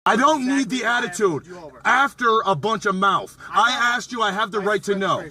I don't need the attitude. After a bunch of mouth. I asked you, I have the right to know.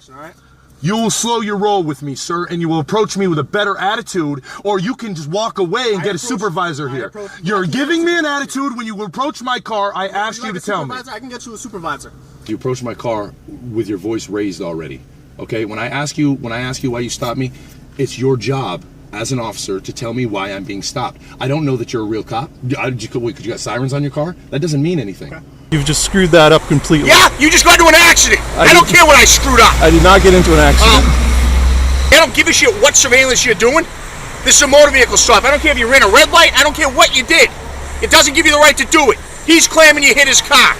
You will slow your roll with me, sir, and you will approach me with a better attitude, or you can just walk away and get a supervisor here. You're giving me an attitude when you approach my car. I asked you to tell me. I can get you a supervisor. You approached my car with your voice raised already. Okay, when I ask you why you stopped me, it's your job as an officer to tell me why I'm being stopped. I don't know that you're a real cop. Because you got sirens on your car? That doesn't mean anything. Okay. You've just screwed that up completely. Yeah, you just got into an accident. I don't care what I screwed up. I did not get into an accident. I don't give a shit what surveillance you're doing. This is a motor vehicle stop. I don't care if you ran a red light. I don't care what you did. It doesn't give you the right to do it. He's claiming you hit his car.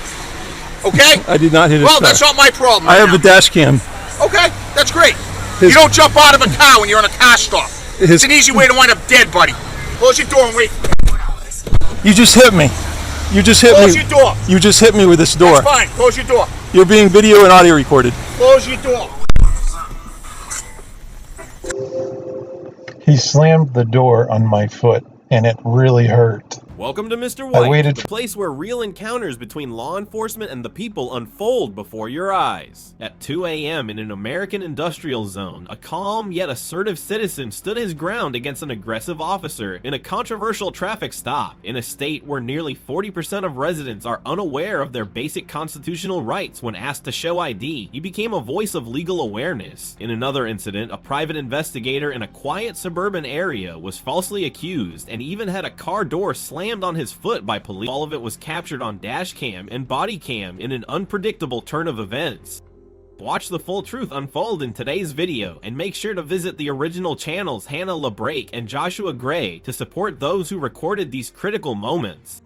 Okay? I did not hit his car. Well, that's not my problem. I have a dash cam. Okay, that's great. You don't jump out of a car when you're on a car stop. It's an easy way to wind up dead, buddy. Close your door and wait. You just hit me. You just hit me. Close your door. You just hit me with this door. That's fine. Close your door. You're being video and audio recorded. Close your door. He slammed the door on my foot, and it really hurt. Welcome to Mr. White, the place where real encounters between law enforcement and the people unfold before your eyes. At 2 a.m. in an American industrial zone, a calm yet assertive citizen stood his ground against an aggressive officer in a controversial traffic stop. In a state where nearly 40% of residents are unaware of their basic constitutional rights when asked to show ID, he became a voice of legal awareness. In another incident, a private investigator in a quiet suburban area was falsely accused and even had a car door slammed on his foot by police. All of it was captured on Dashcam and Bodycam in an unpredictable turn of events. Watch the full truth unfold in today's video, and make sure to visit the original channels Hannah LeBrake and Joshua Gray to support those who recorded these critical moments.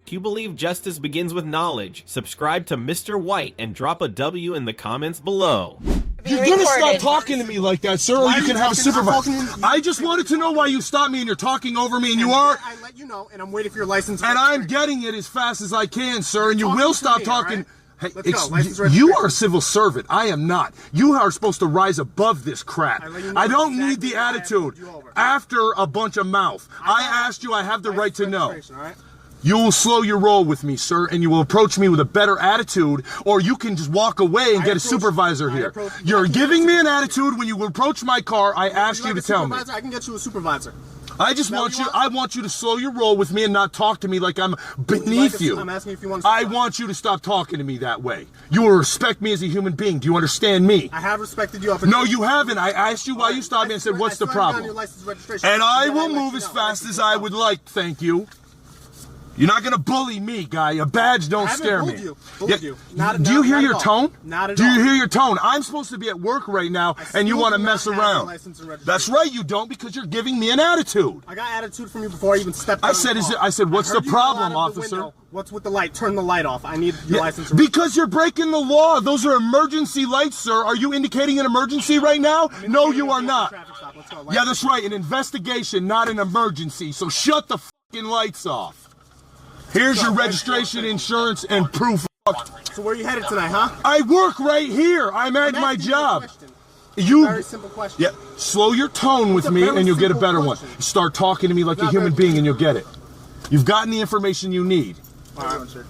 If you believe justice begins with knowledge, subscribe to Mr. White and drop a W in the comments below. You're gonna stop talking to me like that, sir, or you can have a supervisor. I just wanted to know why you stopped me and you're talking over me, and you are. I let you know, and I'm waiting for your license. And I'm getting it as fast as I can, sir, and you will stop talking. Hey, Let's go. you are a civil servant. I am not. You are supposed to rise above this crap. I don't need the attitude. After a bunch of mouth. I asked you, I have the right to know. You will slow your roll with me, sir, and you will approach me with a better attitude, or you can just walk away and get a supervisor here. You're giving me an attitude when you approach my car. I asked you to tell me. I can get you a supervisor. I want you to slow your roll with me and not talk to me like I'm beneath you. I'm asking if you want to I want you to stop talking to me that way. You will respect me as a human being. Do you understand me? I have respected you. No, you haven't. I asked you why you stopped me and said, what's the problem? And I will move as fast as I would like, thank you. You're not gonna bully me, guy. A badge don't scare me. Do you hear your tone? Not at all. Do you hear your tone? I'm supposed to be at work right now, and you want to mess around. That's right, you don't, because you're giving me an attitude. I got attitude from you before I even stepped out. I said, what's the problem, officer? What's with the light? Turn the light off. I need your license. Because you're breaking the law. Those are emergency lights, sir. Are you indicating an emergency right now? No, you are not. Yeah, that's right. An investigation, not an emergency. So shut the fucking lights off. Here's your registration, insurance, and proof. So where are you headed tonight, huh? I work right here. I'm at my job. Very simple question. Yeah, slow your tone with me and you'll get a better one. Start talking to me like a human being and you'll get it. You've gotten the information you need. All right, sir.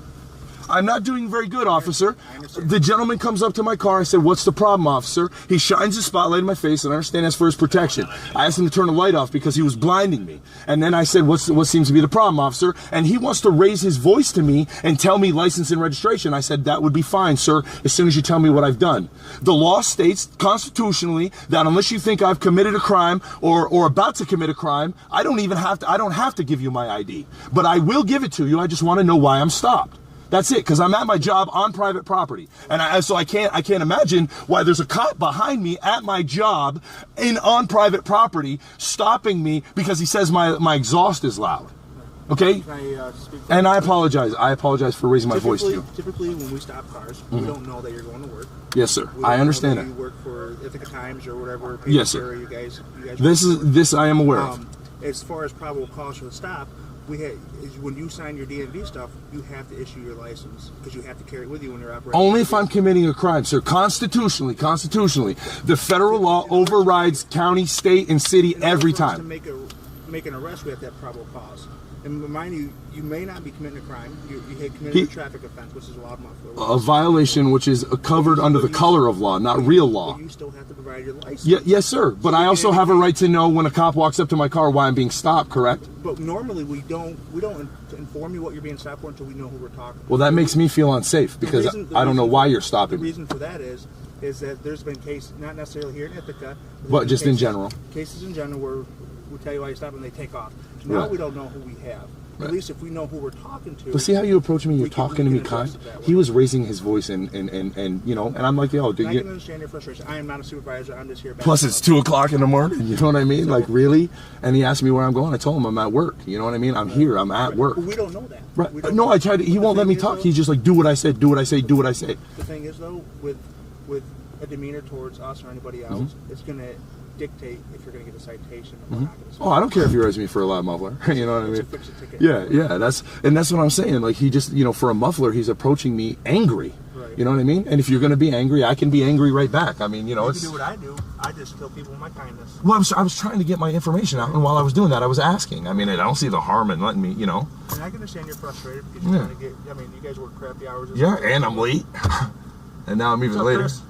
I'm not doing very good, officer. The gentleman comes up to my car. I said, what's the problem, officer? He shines his spotlight in my face, and I understand that's for his protection. I asked him to turn the light off because he was blinding me. And then I said, what seems to be the problem, officer? And he wants to raise his voice to me and tell me license and registration. I said, that would be fine, sir, as soon as you tell me what I've done. The law states constitutionally that unless you think I've committed a crime or about to commit a crime, I don't have to give you my ID. But I will give it to you. I just want to know why I'm stopped. That's it, because I'm at my job on private property, and so I can't imagine why there's a cop behind me at my job on private property stopping me because he says my exhaust is loud. Okay? Can I speak? And I apologize. I apologize for raising my voice to you. Typically, when we stop cars, we don't know that you're going to work. Yes, sir. I understand that. You work for Ithaca Times or whatever. Yes, sir. You guys This I am aware of. As far as probable cause for the stop, when you sign your DMV stuff, you have to issue your license because you have to carry it with you when you're operating. Only if I'm committing a crime, sir. Constitutionally, the federal law overrides county, state, and city every time. To make an arrest, we have to have probable cause. And remind you, you may not be committing a crime. You had committed a traffic offense, which is a loudmouth. A violation which is covered under the color of law, not real law. But you still have to provide your license. Yes, sir. But I also have a right to know when a cop walks up to my car why I'm being stopped, correct? But normally we don't inform you what you're being stopped for until we know who we're talking to. Well, that makes me feel unsafe because I don't know why you're stopping me. me. The reason for that is that there's been cases, not necessarily here in Ithaca, but just in general. Cases in general where we tell you why you stop and they take off. So now we don't know who we have. Right. At least if we know who we're talking to. But see how you approach me? You're talking to me kind. He was raising his voice and you know, and I'm like, yo, dude. I can understand your frustration. I am not a supervisor. I'm just here. Plus, it's 2 o'clock in the morning. You know what I mean? Like, really? And he asked me where I'm going. I told him I'm at work. You know what I mean? I'm here. I'm at work. But we don't know that. Right? No, I tried to. He won't let me talk. He's just like, do what I said. Do what I say. Do what I say. The thing is, though, with a demeanor towards us or anybody else, it's going to dictate if you're going to get a citation or not. Oh, I don't care if you raise me for a loud muffler. You know what I mean? Yeah, that's what I'm saying. Like, he just, you know, for a muffler, he's approaching me angry. Right. You know what I mean? And if you're going to be angry, I can be angry right back. I mean, you know, you can do what I do. I just kill people with my kindness. Well, I was trying to get my information out, and while I was doing that, I was asking. I mean, I don't see the harm in letting me, you know. And I can understand you're frustrated because you're trying to get. I mean, you guys work crappy hours. And I'm late, and now I'm even later. Chris?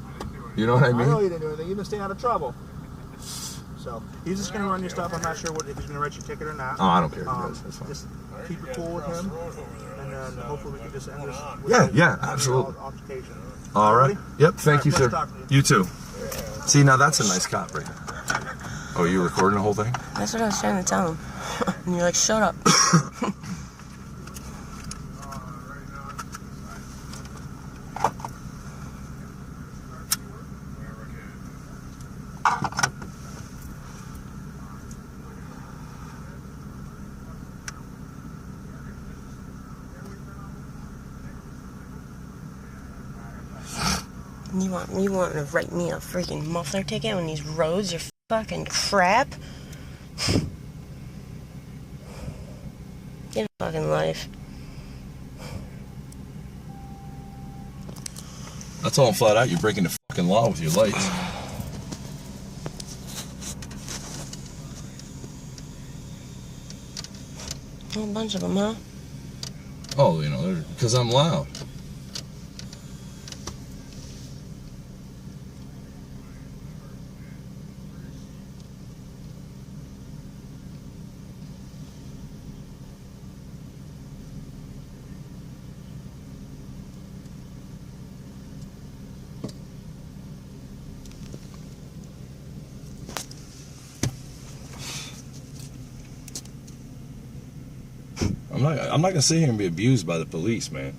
You know what I mean? I know you didn't do anything. You've been staying out of trouble. So he's just going to run your stuff. I'm not sure if he's going to write your ticket or not. Oh, I don't care. That's fine. Just keep it cool with him, and then hopefully we can just end this. Yeah, absolutely. Altercation. All right. Yep. Thank you, sir. You too. See, now that's a nice cop right there. Oh, you recording the whole thing? That's what I was trying to tell him. And you're like, shut up. You want to write me a freaking muffler ticket on these roads? You're fucking crap. Get a fucking life. That's all flat out. You're breaking the fucking law with your lights. A whole bunch of them, huh? Oh, you know, because I'm loud. I'm not gonna sit here and be abused by the police, man.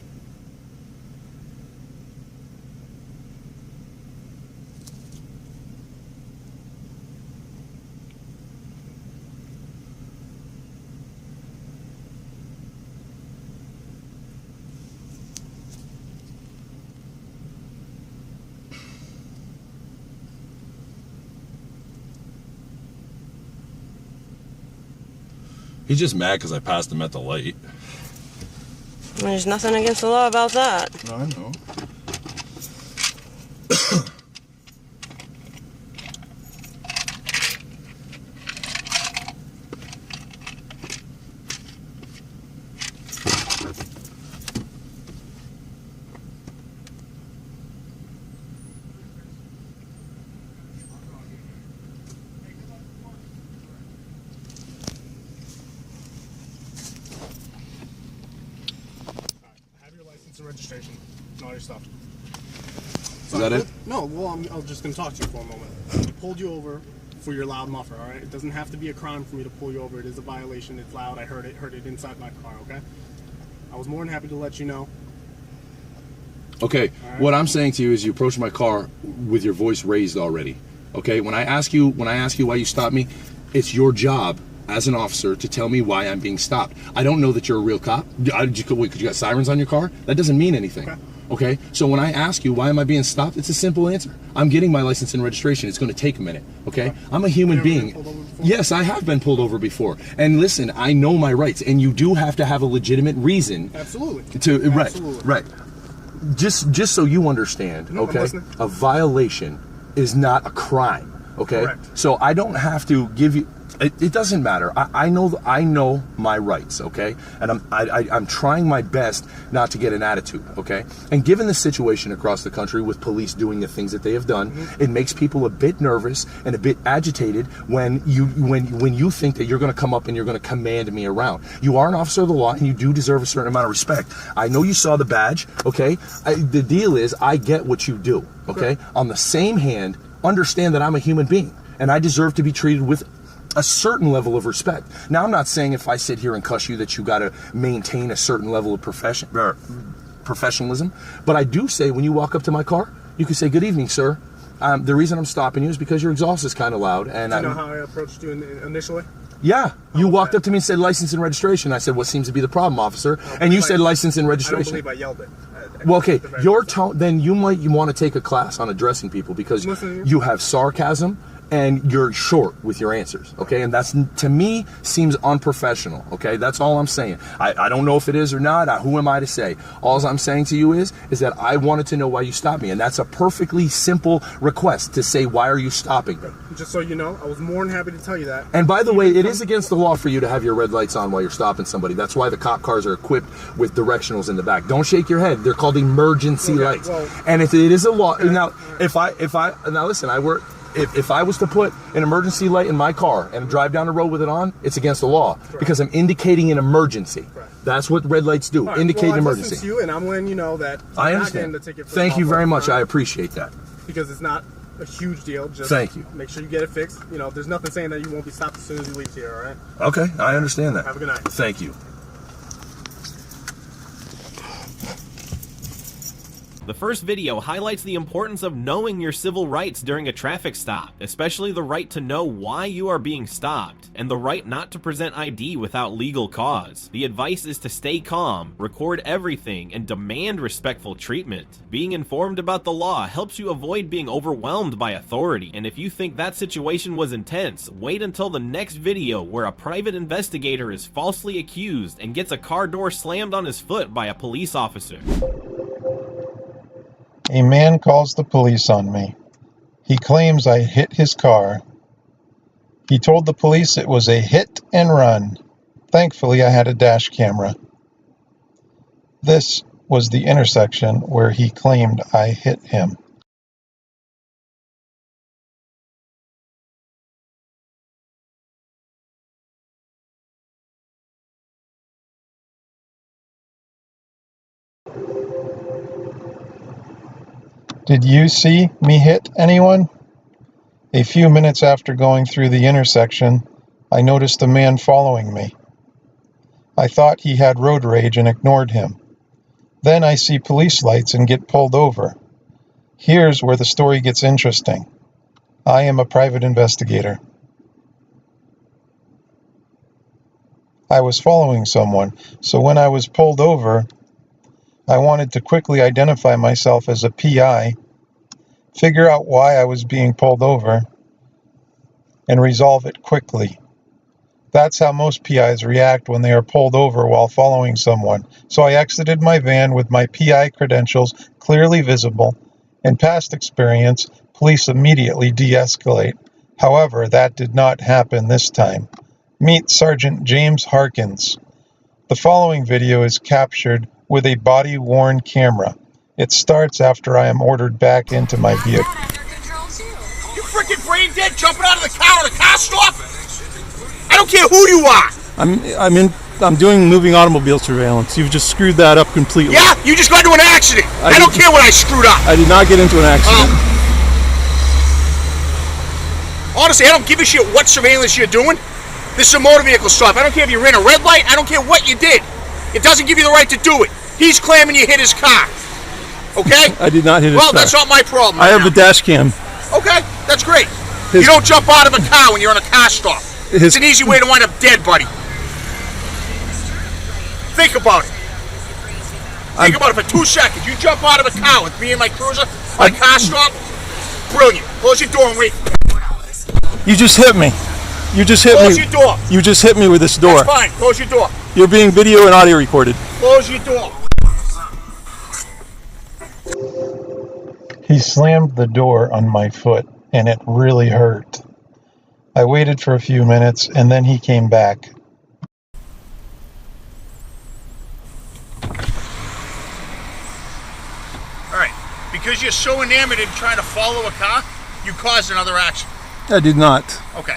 He's just mad because I passed him at the light. There's nothing against the law about that. No, I know. Registration and all your stuff. So is that it? No, well, I'm just going to talk to you for a moment. I pulled you over for your loud muffler, all right? It doesn't have to be a crime for me to pull you over. It is a violation. It's loud. I heard it inside my car, okay? I was more than happy to let you know. Okay, right. What I'm saying to you is you approach my car with your voice raised already. Okay, when I ask you why you stopped me, it's your job as an officer to tell me why I'm being stopped. I don't know that you're a real cop. Could you got sirens on your car? That doesn't mean anything. Okay? So when I ask you why am I being stopped, it's a simple answer. I'm getting my license and registration. It's going to take a minute. Okay? I'm a human being. Yes, I have been pulled over before. And listen, I know my rights, and you do have to have a legitimate reason. Absolutely. Right. Just so you understand, okay? A violation is not a crime. Okay? Correct. So I don't have to give you It doesn't matter. I know my rights, okay? And I'm trying my best not to get an attitude, okay? And given the situation across the country with police doing the things that they have done, it makes people a bit nervous and a bit agitated when you think that you're going to come up and you're going to command me around. You are an officer of the law, and you do deserve a certain amount of respect. I know you saw the badge, okay? The deal is, I get what you do, okay? On the same hand, understand that I'm a human being, and I deserve to be treated with a certain level of respect. Now, I'm not saying if I sit here and cuss you that you got to maintain a certain level of professionalism, but I do say when you walk up to my car, you can say, "Good evening, sir. The reason I'm stopping you is because your exhaust is kind of loud." And do you know how I approached you initially? Yeah, you walked up to me and said license and registration. I said, "What seems to be the problem, officer?" And you said license and registration. I don't believe I yelled it. Well, okay, your tone, then you want to take a class on addressing people, because you have sarcasm and you're short with your answers, okay? And that's, to me, seems unprofessional, okay? That's all I'm saying. I don't know if it is or not. Who am I to say? All I'm saying to you is that I wanted to know why you stopped me, and that's a perfectly simple request to say, why are you stopping me? Just so you know, I was more than happy to tell you that. And by the way, it is against the law for you to have your red lights on while you're stopping somebody. That's why the cop cars are equipped with directionals in the back. Don't shake your head. They're called emergency lights. Well, and it is a law. Okay. Now, if I listen, if I was to put an emergency light in my car and drive down the road with it on, it's against the law, because I'm indicating an emergency. That's what red lights do, indicate an emergency. Listen to you, and I'm letting you know that I understand. Thank you very much. I appreciate that. Because it's not a huge deal. Just thank you. Make sure you get it fixed. You know, there's nothing saying that you won't be stopped as soon as you leave here, all right? Okay, I understand that. Have a good night. Thank you. The first video highlights the importance of knowing your civil rights during a traffic stop, especially the right to know why you are being stopped, and the right not to present ID without legal cause. The advice is to stay calm, record everything, and demand respectful treatment. Being informed about the law helps you avoid being overwhelmed by authority, and if you think that situation was intense, wait until the next video where a private investigator is falsely accused and gets a car door slammed on his foot by a police officer. A man calls the police on me. He claims I hit his car. He told the police it was a hit and run. Thankfully, I had a dash camera. This was the intersection where he claimed I hit him. Did you see me hit anyone? A few minutes after going through the intersection, I noticed a man following me. I thought he had road rage and ignored him. Then I see police lights and get pulled over. Here's where the story gets interesting. I am a private investigator. I was following someone, so when I was pulled over, I wanted to quickly identify myself as a PI, figure out why I was being pulled over, and resolve it quickly. That's how most PIs react when they are pulled over while following someone. So I exited my van with my PI credentials clearly visible. In past experience, police immediately de-escalate. However, that did not happen this time. Meet Sergeant James Harkins. The following video is captured with a body-worn camera. It starts after I am ordered back into my vehicle. You freaking brain dead jumping out of the car at a car stop? I don't care who you are. I'm doing moving automobile surveillance. You've just screwed that up completely. Yeah, you just got into an accident. I don't care what I screwed up. I did not get into an accident. Honestly, I don't give a shit what surveillance you're doing. This is a motor vehicle stop. I don't care if you ran a red light. I don't care what you did. It doesn't give you the right to do it. He's claiming you hit his car. Okay? I did not hit his car. Well, that's not my problem. I have a dash cam. Okay, that's great. You don't jump out of a car when you're on a car stop. It's an easy way to wind up dead, buddy. Think about it. Think about it for 2 seconds. You jump out of a car with me and my cruiser on a car stop. Brilliant. Close your door and wait. You just hit me. You just hit me. Close your door. You just hit me with this door. That's fine. Close your door. You're being video and audio recorded. Close your door. He slammed the door on my foot, and it really hurt. I waited for a few minutes, and then he came back. Alright, because you're so enamored in trying to follow a car, you caused another accident. I did not. Okay,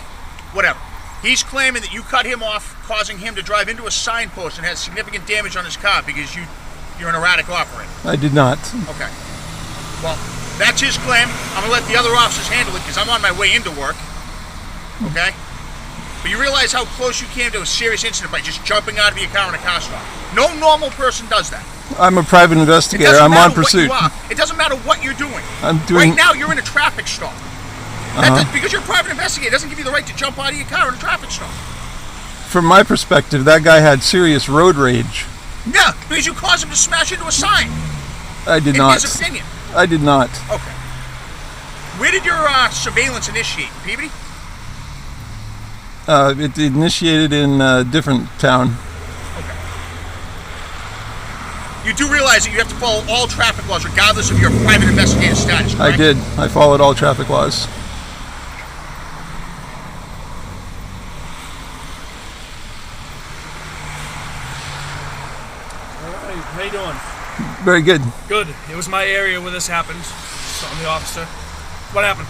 whatever. He's claiming that you cut him off, causing him to drive into a signpost and has significant damage on his car because you're an erratic operator. I did not. Okay. Well, that's his claim. I'm going to let the other officers handle it because I'm on my way into work. Okay? But you realize how close you came to a serious incident by just jumping out of your car in a car stop. No normal person does that. I'm a private investigator. I'm on pursuit. It doesn't matter what you're doing. I'm doing... Right now, you're in a traffic stop. Because you're a private investigator, it doesn't give you the right to jump out of your car in a traffic stop. From my perspective, that guy had serious road rage. Yeah, because you caused him to smash into a sign. I did not. In his opinion. I did not. Okay. Where did your surveillance initiate, Peabody? It initiated in a different town. Okay. You do realize that you have to follow all traffic laws regardless of your private investigator status, correct? I did. I followed all traffic laws. How you doing? Very good. Good. It was my area where this happened. So I'm the officer. What happened?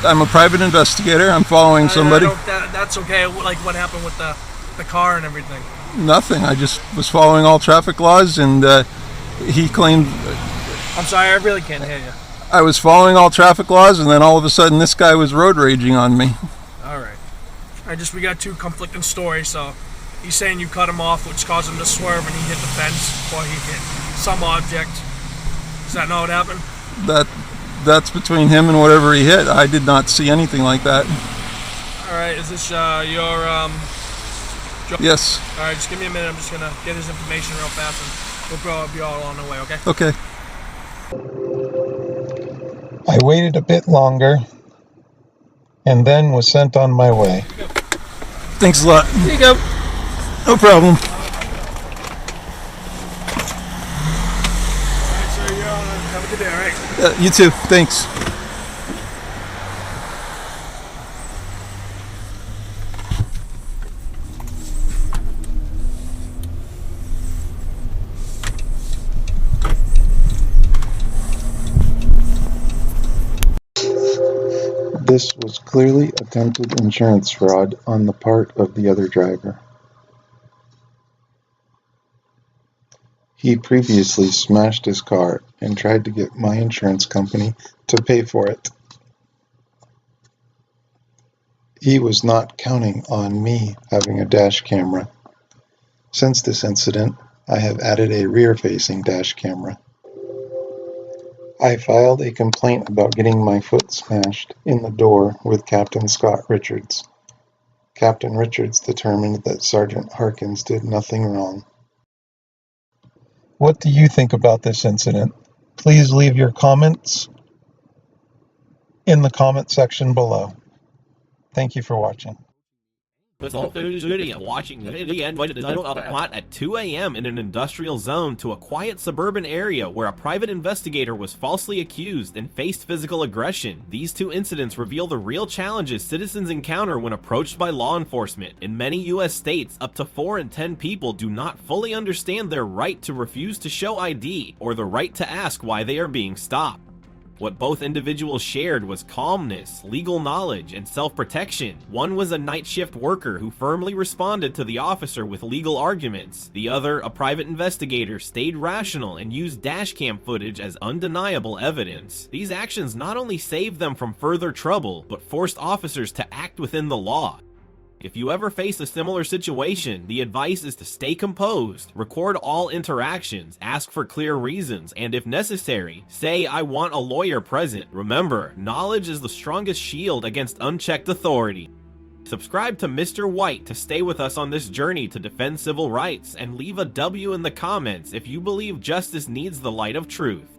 I'm a private investigator. I'm following somebody. That's okay. Like, what happened with the car and everything? Nothing. I just was following all traffic laws, and he claimed... I'm sorry, I really can't hear you. I was following all traffic laws, and then all of a sudden this guy was road raging on me. Alright. We got two conflicting stories, so... He's saying you cut him off, which caused him to swerve, and he hit the fence, or he hit some object. Is that not what happened? That's between him and whatever he hit. I did not see anything like that. Alright, is this your job? Yes. Alright, just give me a minute. I'm just gonna get his information real fast, and we'll probably be all on the way, okay? Okay. I waited a bit longer, and then was sent on my way. Thanks a lot. Here you go. No problem. Alright, so you're on. Have a good day, alright? You too. Thanks. This was clearly attempted insurance fraud on the part of the other driver. He previously smashed his car and tried to get my insurance company to pay for it. He was not counting on me having a dash camera. Since this incident, I have added a rear-facing dash camera. I filed a complaint about getting my foot smashed in the door with Captain Scott Richards. Captain Richards determined that Sergeant Harkins did nothing wrong. What do you think about this incident? Please leave your comments in the comment section below. Thank you for watching. Watching the video at 2 a.m. in an industrial zone to a quiet suburban area where a private investigator was falsely accused and faced physical aggression. These two incidents reveal the real challenges citizens encounter when approached by law enforcement. In many U.S. states, up to 4 in 10 people do not fully understand their right to refuse to show ID or the right to ask why they are being stopped. What both individuals shared was calmness, legal knowledge, and self-protection. One was a night shift worker who firmly responded to the officer with legal arguments. The other, a private investigator, stayed rational and used dashcam footage as undeniable evidence. These actions not only saved them from further trouble, but forced officers to act within the law. If you ever face a similar situation, the advice is to stay composed, record all interactions, ask for clear reasons, and if necessary, say "I want a lawyer present." Remember, knowledge is the strongest shield against unchecked authority. Subscribe to Mr. White to stay with us on this journey to defend civil rights, and leave a W in the comments if you believe justice needs the light of truth.